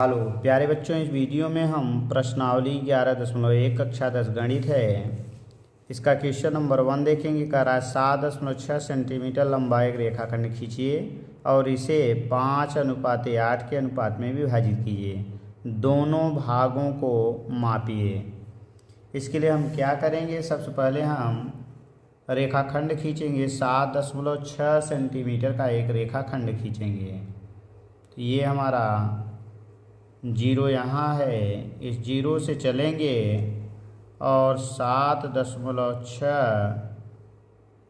Hello प्यारे बच्चों, इस वीडियो में हम प्रश्नावली 11.1 कक्षा 10 गणित है इसका क्वेश्चन नंबर 1 देखेंगे। कह रहा है 7.6 सेंटीमीटर लंबा एक रेखाखंड खींचिए और इसे 5:8 के अनुपात में विभाजित कीजिए। दोनों भागों को मापिए। इसके लिए हम क्या करेंगे, सबसे पहले हम रेखाखंड खींचेंगे। 7.6 सेंटीमीटर का एक रेखाखंड खींचेंगे। तो ये हमारा जीरो यहाँ है, इस जीरो से चलेंगे और 7.6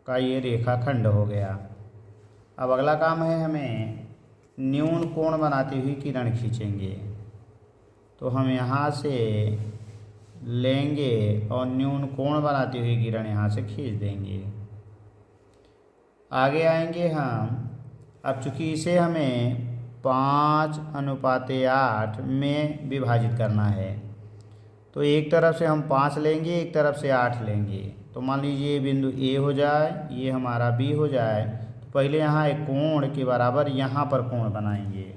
का ये रेखाखंड हो गया। अब अगला काम है, हमें न्यून कोण बनाती हुई किरण खींचेंगे। तो हम यहाँ से लेंगे और न्यून कोण बनाती हुई किरण यहाँ से खींच देंगे। आगे आएंगे हम। अब चूँकि इसे हमें 5:8 में विभाजित करना है, तो एक तरफ से हम 5 लेंगे, एक तरफ से 8 लेंगे। तो मान लीजिए बिंदु ए हो जाए, ये हमारा बी हो जाए। तो पहले यहाँ एक कोण के बराबर यहाँ पर कोण बनाएंगे।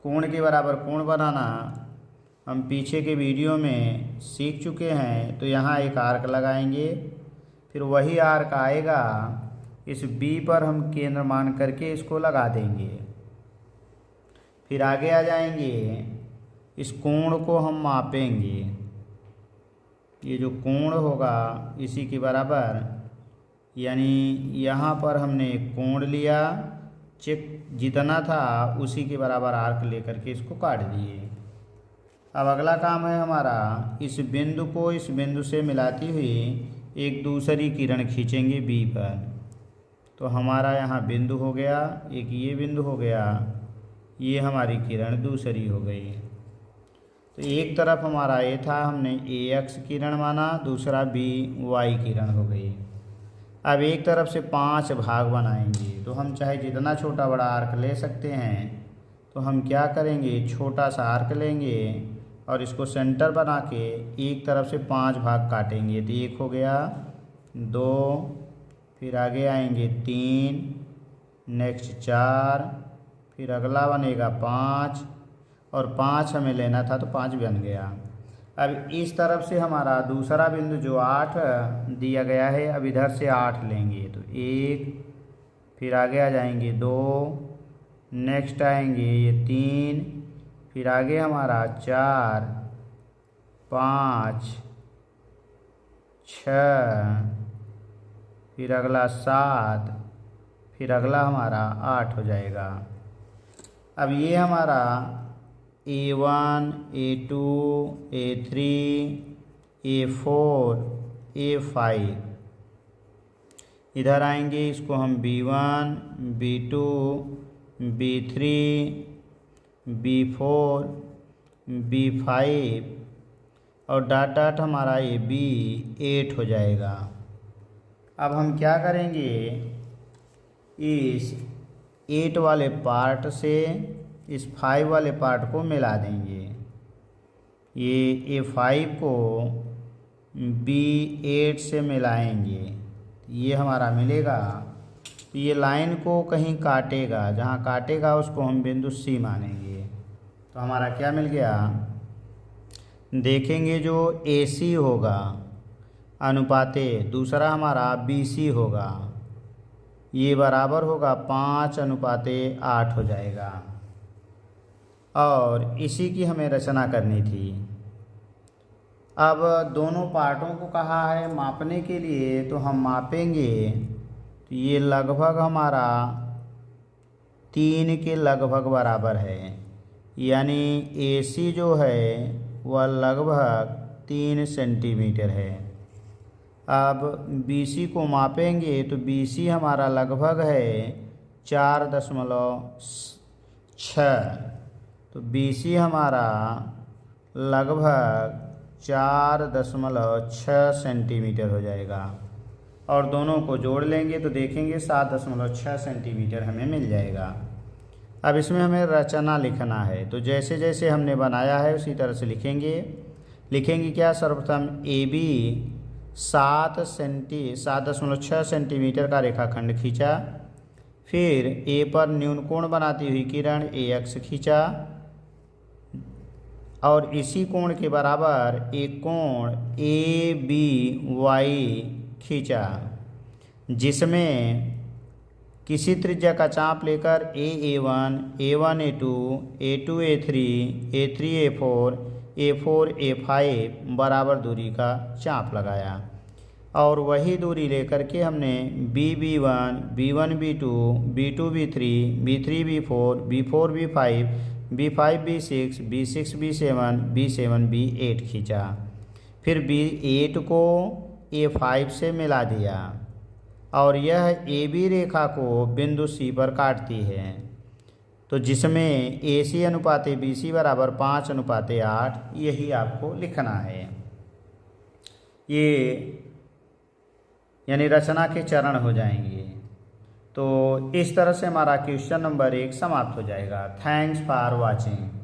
कोण के बराबर कोण बनाना हम पीछे के वीडियो में सीख चुके हैं। तो यहाँ एक आर्क लगाएंगे, फिर वही आर्क आएगा, इस बी पर हम केंद्र मान करके इसको लगा देंगे। फिर आगे आ जाएंगे, इस कोण को हम मापेंगे। ये जो कोण होगा इसी के बराबर, यानी यहाँ पर हमने एक कोण लिया, चेक जितना था उसी के बराबर आर्क लेकर के इसको काट दिए। अब अगला काम है हमारा, इस बिंदु को इस बिंदु से मिलाती हुई एक दूसरी किरण खींचेंगे बी पर। तो हमारा यहाँ बिंदु हो गया, एक ये बिंदु हो गया, ये हमारी किरण दूसरी हो गई। तो एक तरफ हमारा ए था, हमने ए एक्स किरण माना, दूसरा बी वाई किरण हो गई। अब एक तरफ से 5 भाग बनाएंगे। तो हम चाहे जितना छोटा बड़ा आर्क ले सकते हैं। तो हम क्या करेंगे, छोटा सा आर्क लेंगे और इसको सेंटर बना के एक तरफ से 5 भाग काटेंगे। तो एक हो गया, 2, फिर आगे आएंगे 3, नेक्स्ट 4, फिर अगला बनेगा 5 और 5 हमें लेना था तो 5 बन गया। अब इस तरफ से हमारा दूसरा बिंदु जो 8 दिया गया है, अब इधर से 8 लेंगे। तो 1, फिर आगे आ जाएंगे 2, नेक्स्ट आएंगे ये 3, फिर आगे हमारा 4, 5, 6, फिर अगला 7, फिर अगला हमारा 8 हो जाएगा। अब ये हमारा A1, A2, A3, A4, A5 इधर आएंगे, इसको हम B1, B2, B3, B4, B5 और डॉट डॉट हमारा ये B8 हो जाएगा। अब हम क्या करेंगे, इस 8 वाले पार्ट से इस 5 वाले पार्ट को मिला देंगे। ये A5 को B8 से मिलाएंगे, ये हमारा मिलेगा। तो ये लाइन को कहीं काटेगा, जहाँ काटेगा उसको हम बिंदु C मानेंगे। तो हमारा क्या मिल गया, देखेंगे जो AC होगा अनुपाते दूसरा हमारा BC होगा, ये बराबर होगा 5:8 हो जाएगा। और इसी की हमें रचना करनी थी। अब दोनों पार्टों को कहा है मापने के लिए, तो हम मापेंगे। तो ये लगभग हमारा 3 के लगभग बराबर है, यानी AC जो है वह लगभग 3 सेंटीमीटर है। अब BC को मापेंगे, तो BC हमारा लगभग है 4.6। तो BC हमारा लगभग 4.6 सेंटीमीटर हो जाएगा। और दोनों को जोड़ लेंगे तो देखेंगे 7.6 सेंटीमीटर हमें मिल जाएगा। अब इसमें हमें रचना लिखना है। तो जैसे जैसे हमने बनाया है उसी तरह से लिखेंगे क्या, सर्वप्रथम AB 7.6 सेंटीमीटर का रेखाखंड खींचा। फिर ए पर न्यून कोण बनाती हुई किरण AX खींचा। और इसी कोण के बराबर एक कोण ए बी वाई खींचा, जिसमें किसी त्रिज्या का चाप लेकर A1, A1 A2, A2 A3, A3 A4, A4 A5 बराबर दूरी का चाप लगाया और वही दूरी लेकर के हमने B1, B1 B2, B2 B3, B3 B4, B4 B5, B5 B6, B6 B7, B7 B8 खींचा। फिर B8 को A5 से मिला दिया और यह AB रेखा को बिंदु C पर काटती है, तो जिसमें AC अनुपात BC बराबर 5:8, यही आपको लिखना है। ये यानी रचना के चरण हो जाएंगे। तो इस तरह से हमारा क्वेश्चन नंबर 1 समाप्त हो जाएगा। Thanks for watching.